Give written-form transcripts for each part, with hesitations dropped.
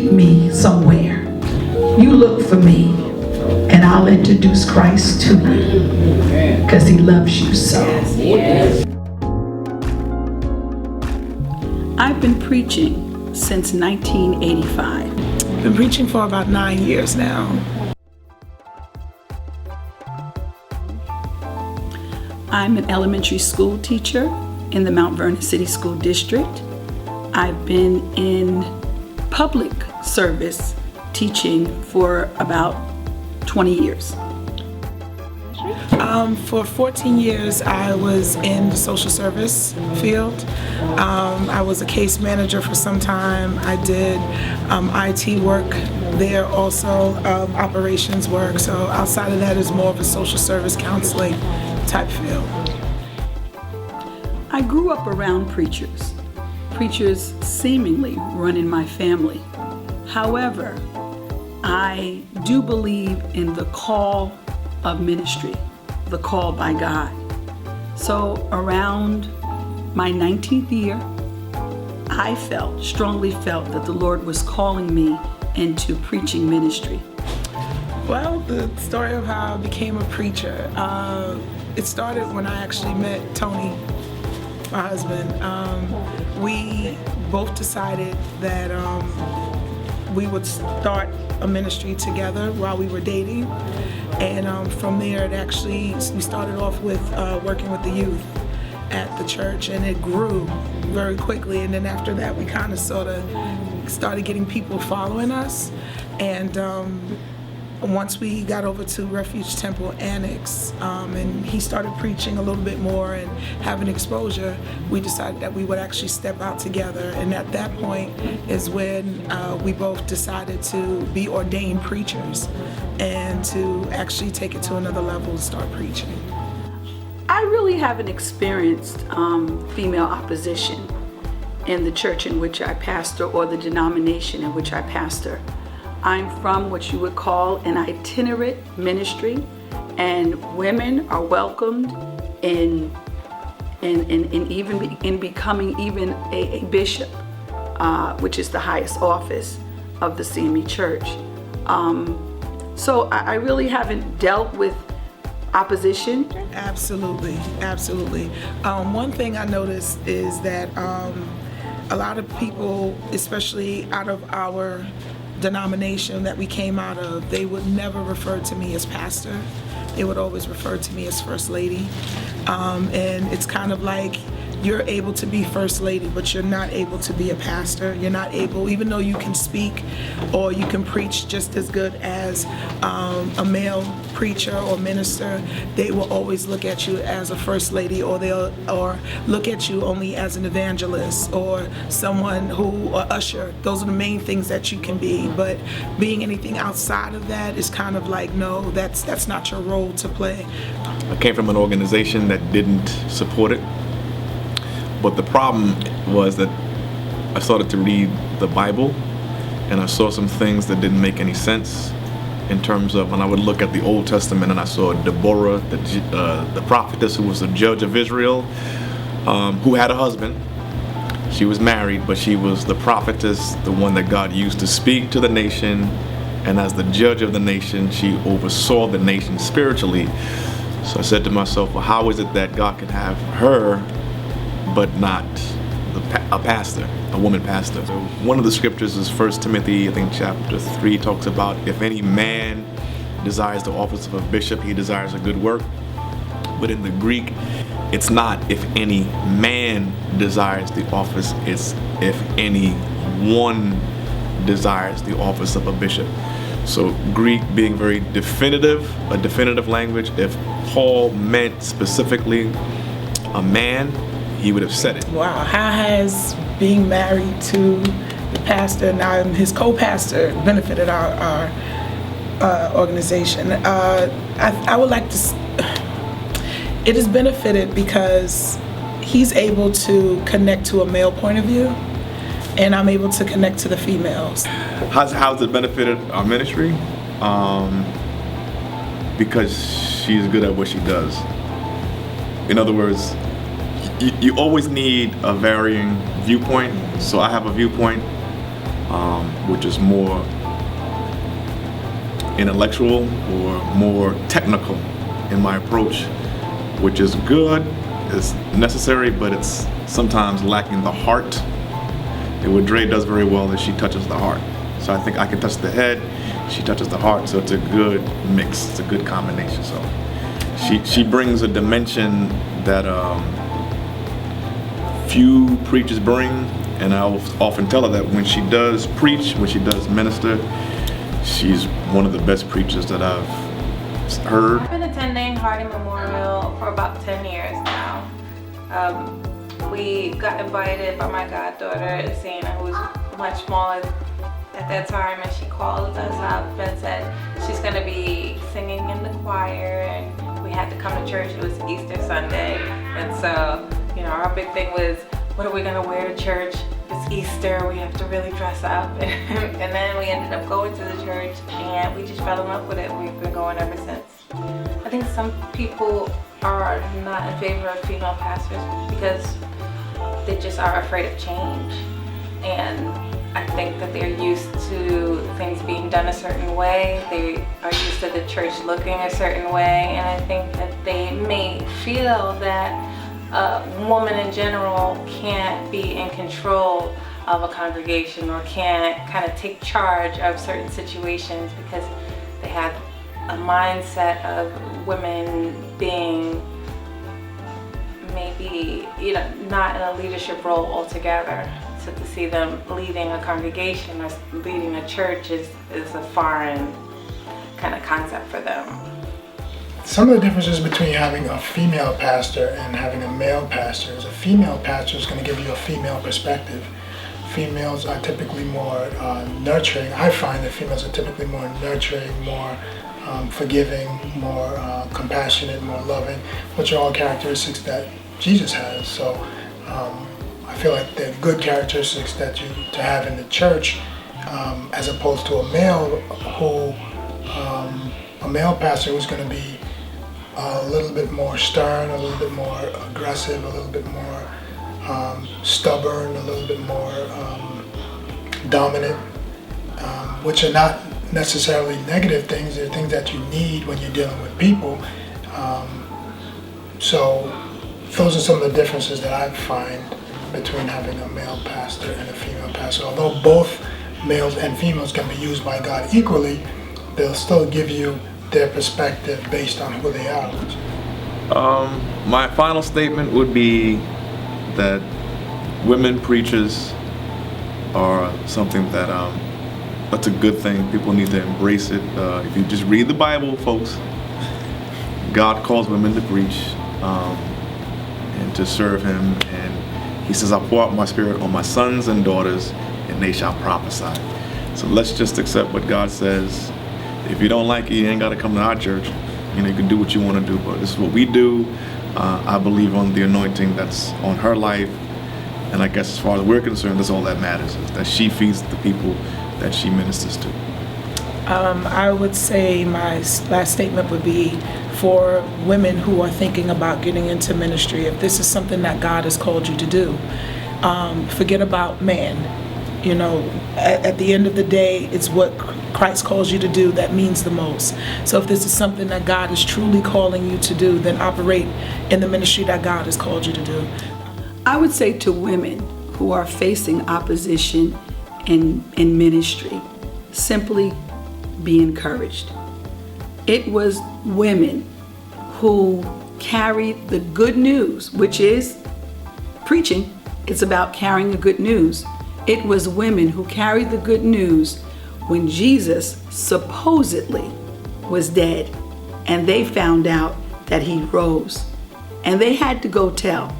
meet me somewhere, you look for me, and I'll introduce Christ to you, because he loves you so. I've been preaching since 1985. Been preaching for about 9 years now. I'm an elementary school teacher in the Mount Vernon City School District. I've been in public service teaching for about 20 years. For 14 years, I was in the social service field. I was a case manager for some time. I did IT work there also, operations work. So outside of that is more of a social service counseling type field. I grew up around preachers. Preachers seemingly run in my family. However, I do believe in the call of ministry, the call by God. So around my 19th year, I strongly felt that the Lord was calling me into preaching ministry. Well, the story of how I became a preacher, it started when I actually met Tony, my husband. We both decided that we would start a ministry together while we were dating. And from there, we started off with working with the youth at the church, and it grew very quickly. And then after that, we kind of sort of started getting people following us. And once we got over to Refuge Temple Annex, and he started preaching a little bit more and having exposure, we decided that we would actually step out together. And at that point is when we both decided to be ordained preachers and to actually take it to another level and start preaching. I really haven't experienced female opposition in the church in which I pastor or the denomination in which I pastor. I'm from what you would call an itinerant ministry, and women are welcomed in becoming even a bishop, which is the highest office of the CME Church. So I really haven't dealt with opposition. Absolutely, absolutely. One thing I noticed is that a lot of people, especially out of our denomination that we came out of, they would never refer to me as pastor. They would always refer to me as First Lady. And it's kind of like you're able to be First Lady, but you're not able to be a pastor. You're not able, even though you can speak or you can preach just as good as a male preacher or minister, they will always look at you as a First Lady, or look at you only as an evangelist or someone or usher. Those are the main things that you can be. But being anything outside of that is kind of like, no, that's not your role to play. I came from an organization that didn't support it. But the problem was that I started to read the Bible, and I saw some things that didn't make any sense in terms of when I would look at the Old Testament, and I saw Deborah, the prophetess who was the judge of Israel, who had a husband. She was married, but she was the prophetess, the one that God used to speak to the nation, and as the judge of the nation, she oversaw the nation spiritually. So I said to myself, well, how is it that God can have her but not a pastor, a woman pastor? So one of the scriptures is 1 Timothy, I think chapter 3, talks about if any man desires the office of a bishop, he desires a good work. But in the Greek, it's not if any man desires the office, it's if any one desires the office of a bishop. So Greek being very definitive, a definitive language, if Paul meant specifically a man, he would have said it. Wow, how has being married to the pastor, now his co-pastor, benefited our organization? I would like to, it has benefited because he's able to connect to a male point of view, and I'm able to connect to the females. How's it benefited our ministry? Because she's good at what she does. In other words, you always need a varying viewpoint. So I have a viewpoint, which is more intellectual or more technical in my approach, which is good, is necessary, but it's sometimes lacking the heart. And what Dre does very well is she touches the heart. So I think I can touch the head, she touches the heart, so it's a good mix, it's a good combination. So she brings a dimension that few preachers bring, and I often tell her that when she does preach, when she does minister, she's one of the best preachers that I've heard. I've been attending Harding Memorial for about 10 years now. We got invited by my goddaughter, Sienna, who was much smaller at that time, and she called us up and said she's going to be singing in the choir, and we had to come to church. It was Easter Sunday, and so, you know, our big thing was, what are we going to wear to church? It's Easter, we have to really dress up. And then we ended up going to the church, and we just fell in love with it. We've been going ever since. I think some people are not in favor of female pastors because they just are afraid of change. And I think that they're used to things being done a certain way. They are used to the church looking a certain way. And I think that they may feel that a woman in general can't be in control of a congregation or can't kind of take charge of certain situations because they have a mindset of women being maybe, you know, not in a leadership role altogether. So to see them leading a congregation or leading a church is a foreign kind of concept for them. Some of the differences between having a female pastor and having a male pastor is a female pastor is going to give you a female perspective. Females are typically more nurturing. I find that females are typically more nurturing, more forgiving, more compassionate, more loving, which are all characteristics that Jesus has. So I feel like they're good characteristics that you to have in the church, as opposed to a male pastor who's going to be a little bit more stern, a little bit more aggressive, a little bit more stubborn, a little bit more dominant, which are not necessarily negative things. They're things that you need when you're dealing with people. So those are some of the differences that I find between having a male pastor and a female pastor. Although both males and females can be used by God equally, they'll still give you their perspective based on who they are. My final statement would be that women preachers are something that's a good thing. People need to embrace it. If you just read the Bible, folks, God calls women to preach and to serve Him, and He says, "I'll pour out my Spirit on my sons and daughters, and they shall prophesy." So let's just accept what God says. If you don't like it, you ain't got to come to our church. You know, you can do what you want to do, but this is what we do. I believe on the anointing that's on her life, and I guess as far as we're concerned, that's all that matters, is that she feeds the people that she ministers to. I would say my last statement would be for women who are thinking about getting into ministry. If this is something that God has called you to do, forget about man. You know, at the end of the day, it's what Christ calls you to do that means the most. So if this is something that God is truly calling you to do, then operate in the ministry that God has called you to do. I would say to women who are facing opposition in ministry, simply be encouraged. It was women who carried the good news, which is preaching. It's about carrying the good news. It was women who carried the good news when Jesus supposedly was dead, and they found out that He rose. And they had to go tell.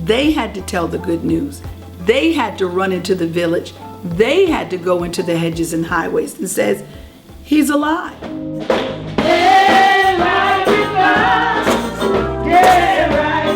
They had to tell the good news. They had to run into the village. They had to go into the hedges and highways and says, He's alive. Yeah, right,